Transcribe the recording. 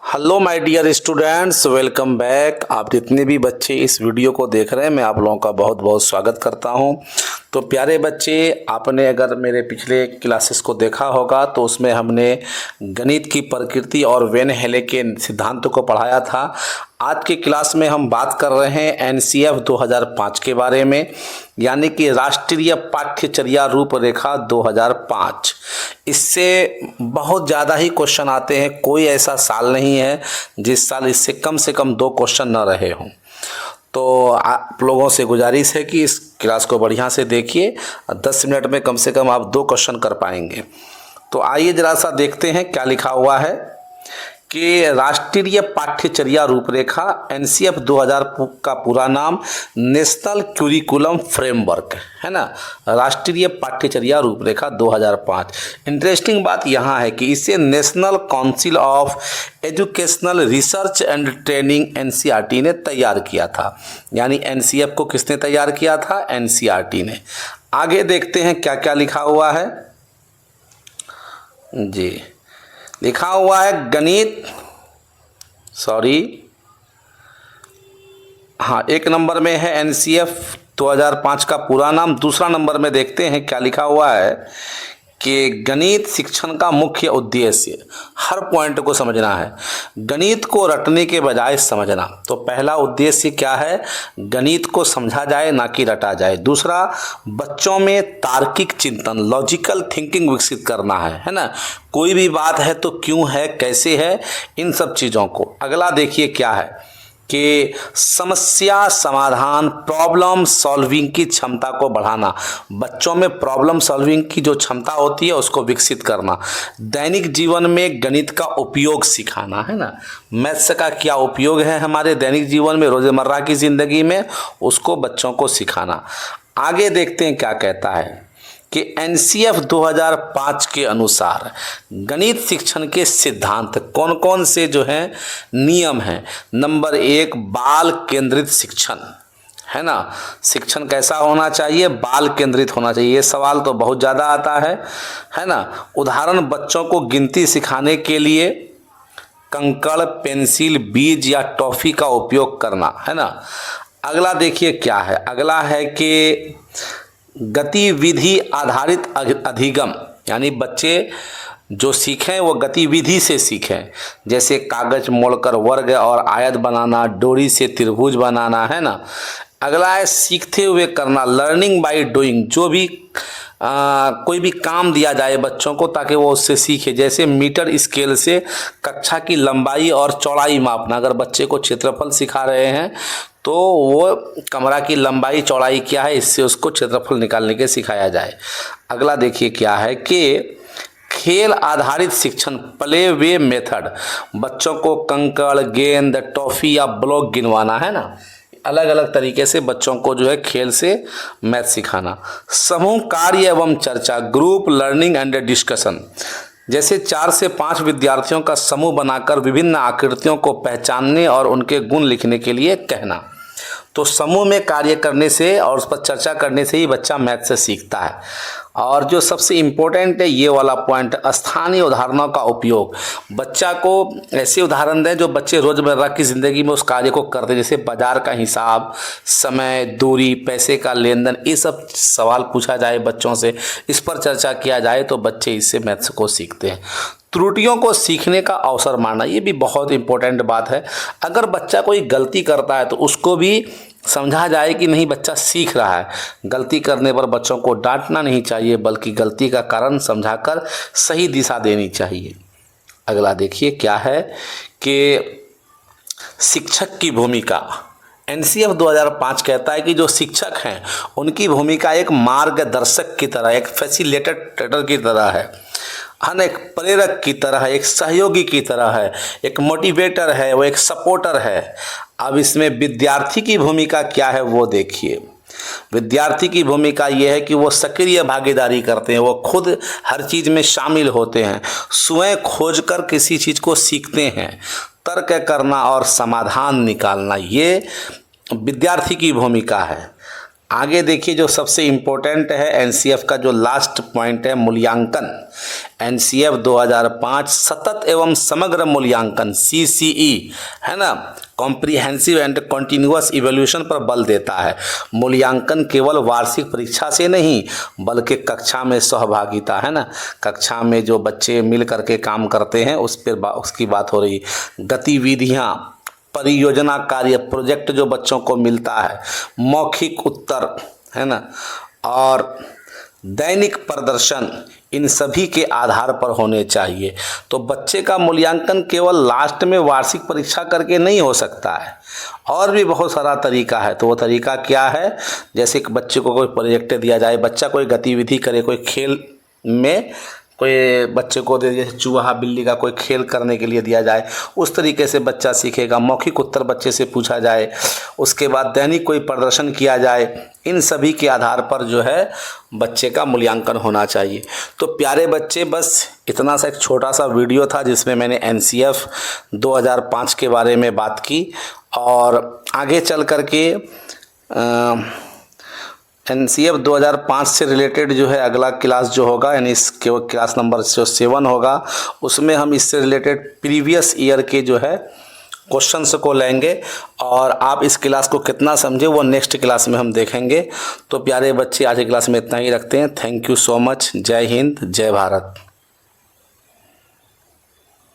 Hello my dear students, welcome back. आप जितने भी बच्चे इस वीडियो को देख रहे हैं, मैं आप लोगों का बहुत बहुत स्वागत करता हूं। तो प्यारे बच्चे, आपने अगर मेरे पिछले क्लासेस को देखा होगा तो उसमें हमने गणित की प्रकृति और वेन हेले के सिद्धांतों को पढ़ाया था। आज के क्लास में हम बात कर रहे हैं एनसीएफ 2005 के बारे में, यानी कि राष्ट्रीय पाठ्यचर्या रूपरेखा 2005। इससे बहुत ज़्यादा ही क्वेश्चन आते हैं, कोई ऐसा साल नहीं है जिस साल इससे कम से कम 2 क्वेश्चन न रहे हों। तो आप लोगों से गुजारिश है कि इस क्लास को बढ़िया से देखिए, 10 मिनट में कम से कम आप 2 क्वेश्चन कर पाएंगे। तो आइए ज़रा सा देखते हैं क्या लिखा हुआ है कि राष्ट्रीय पाठ्यचर्या रूपरेखा एनसीएफ 2000 का पूरा नाम नेशनल क्यूरिकुलम फ्रेमवर्क है ना, राष्ट्रीय पाठ्यचर्या रूपरेखा 2005। इंटरेस्टिंग बात यहाँ है कि इसे national council of educational research and training NCERT ने तैयार किया था। यानी एनसीएफ को किसने तैयार किया था? एनसीईआरटी ने। आगे देखते हैं क्या क्या लिखा हुआ है जी। लिखा हुआ है गणित, एक नंबर में है एनसीएफ 2005 का पूरा नाम। दूसरा नंबर में देखते हैं क्या लिखा हुआ है कि गणित शिक्षण का मुख्य उद्देश्य। हर पॉइंट को समझना है, गणित को रटने के बजाय समझना। तो पहला उद्देश्य क्या है? गणित को समझा जाए ना कि रटा जाए। दूसरा, बच्चों में तार्किक चिंतन, लॉजिकल थिंकिंग विकसित करना है ना। कोई भी बात है तो क्यों है, कैसे है, इन सब चीज़ों को। अगला देखिए क्या है कि समस्या समाधान, प्रॉब्लम सॉल्विंग की क्षमता को बढ़ाना। बच्चों में प्रॉब्लम सॉल्विंग की जो क्षमता होती है उसको विकसित करना। दैनिक जीवन में गणित का उपयोग सिखाना है ना। मैथ्स का क्या उपयोग है हमारे दैनिक जीवन में, रोज़मर्रा की ज़िंदगी में, उसको बच्चों को सिखाना। आगे देखते हैं क्या कहता है कि एनसीएफ 2005 के अनुसार गणित शिक्षण के सिद्धांत कौन कौन से जो हैं नियम हैं। नंबर 1, बाल केंद्रित शिक्षण है ना। शिक्षण कैसा होना चाहिए? बाल केंद्रित होना चाहिए। ये सवाल तो बहुत ज़्यादा आता है ना। उदाहरण, बच्चों को गिनती सिखाने के लिए कंकड़, पेंसिल, बीज या टॉफी का उपयोग करना है ना। अगला देखिए क्या है, अगला है कि गतिविधि आधारित अधिगम, यानी बच्चे जो सीखें वो गतिविधि से सीखें। जैसे कागज मोड़कर वर्ग और आयत बनाना, डोरी से त्रिभुज बनाना है ना। अगला है सीखते हुए करना, लर्निंग बाय डूइंग। जो भी कोई भी काम दिया जाए बच्चों को ताकि वो उससे सीखे। जैसे मीटर स्केल से कक्षा की लंबाई और चौड़ाई मापना। अगर बच्चे को क्षेत्रफल सिखा रहे हैं तो वो कमरा की लंबाई चौड़ाई क्या है, इससे उसको क्षेत्रफल निकालने के सिखाया जाए। अगला देखिए क्या है कि खेल आधारित शिक्षण, प्ले वे मेथड। बच्चों को कंकड़, गेंद, टॉफी या ब्लॉक गिनवाना है ना। अलग अलग तरीके से बच्चों को जो है खेल से मैथ सिखाना। समूह कार्य एवं चर्चा, ग्रुप लर्निंग एंड डिस्कशन। जैसे 4 से 5 विद्यार्थियों का समूह बनाकर विभिन्न आकृतियों को पहचानने और उनके गुण लिखने के लिए कहना। तो समूह में कार्य करने से और उस पर चर्चा करने से ही बच्चा मैथ से सीखता है। और जो सबसे इम्पोर्टेंट है ये वाला पॉइंट, स्थानीय उदाहरणों का उपयोग। बच्चा को ऐसे उदाहरण दें जो बच्चे रोज़मर्रा की ज़िंदगी में उस कार्य को करते हैं। जैसे बाजार का हिसाब, समय, दूरी, पैसे का लेन देन, ये सब सवाल पूछा जाए बच्चों से, इस पर चर्चा किया जाए तो बच्चे इससे मैथ्स को सीखते हैं। त्रुटियों को सीखने का अवसर मानना, ये भी बहुत इंपॉर्टेंट बात है। अगर बच्चा कोई गलती करता है तो उसको भी समझा जाए कि नहीं, बच्चा सीख रहा है। गलती करने पर बच्चों को डांटना नहीं चाहिए, बल्कि गलती का कारण समझाकर सही दिशा देनी चाहिए। अगला देखिए क्या है कि शिक्षक की भूमिका। एनसीएफ 2005 कहता है कि जो शिक्षक हैं उनकी भूमिका एक मार्गदर्शक की तरह, एक फैसिलिटेटर की तरह है, एक प्रेरक की तरह है, एक सहयोगी की तरह है, एक मोटिवेटर है, वो एक सपोर्टर है। अब इसमें विद्यार्थी की भूमिका क्या है वो देखिए। विद्यार्थी की भूमिका ये है कि वो सक्रिय भागीदारी करते हैं, वो खुद हर चीज़ में शामिल होते हैं, स्वयं खोजकर किसी चीज़ को सीखते हैं, तर्क करना और समाधान निकालना, ये विद्यार्थी की भूमिका है। आगे देखिए जो सबसे इम्पोर्टेंट है एनसीएफ का जो लास्ट पॉइंट है मूल्यांकन। एनसीएफ 2005 सतत एवं समग्र मूल्यांकन सीसीई है ना, कॉम्प्रिहेंसिव एंड कंटिन्यूअस इवैल्यूएशन पर बल देता है। मूल्यांकन केवल वार्षिक परीक्षा से नहीं बल्कि कक्षा में सहभागिता है ना, कक्षा में जो बच्चे मिल करके काम करते हैं उस पर उसकी बात हो रही। गतिविधियाँ, परियोजना कार्य, प्रोजेक्ट जो बच्चों को मिलता है, मौखिक उत्तर है ना, और दैनिक प्रदर्शन, इन सभी के आधार पर होने चाहिए। तो बच्चे का मूल्यांकन केवल लास्ट में वार्षिक परीक्षा करके नहीं हो सकता है, और भी बहुत सारा तरीका है। तो वो तरीका क्या है, जैसे कि बच्चे को कोई प्रोजेक्ट दिया जाए, बच्चा कोई गतिविधि करे, कोई खेल में कोई बच्चे को दे, जैसे चूहा बिल्ली का कोई खेल करने के लिए दिया जाए, उस तरीके से बच्चा सीखेगा। मौखिक उत्तर बच्चे से पूछा जाए, उसके बाद दैनिक कोई प्रदर्शन किया जाए, इन सभी के आधार पर जो है बच्चे का मूल्यांकन होना चाहिए। तो प्यारे बच्चे, बस इतना सा एक छोटा सा वीडियो था जिसमें मैंने एनसीएफ 2005 के बारे में बात की, और आगे चल कर के एनसीएफ 2005 से रिलेटेड जो है अगला क्लास जो होगा, यानी इसके क्लास नंबर जो 7 होगा, उसमें हम इससे रिलेटेड प्रीवियस ईयर के जो है क्वेश्चंस को लेंगे, और आप इस क्लास को कितना समझे वो नेक्स्ट क्लास में हम देखेंगे। तो प्यारे बच्चे, आज की क्लास में इतना ही रखते हैं। Thank you so much. जय हिंद, जय भारत।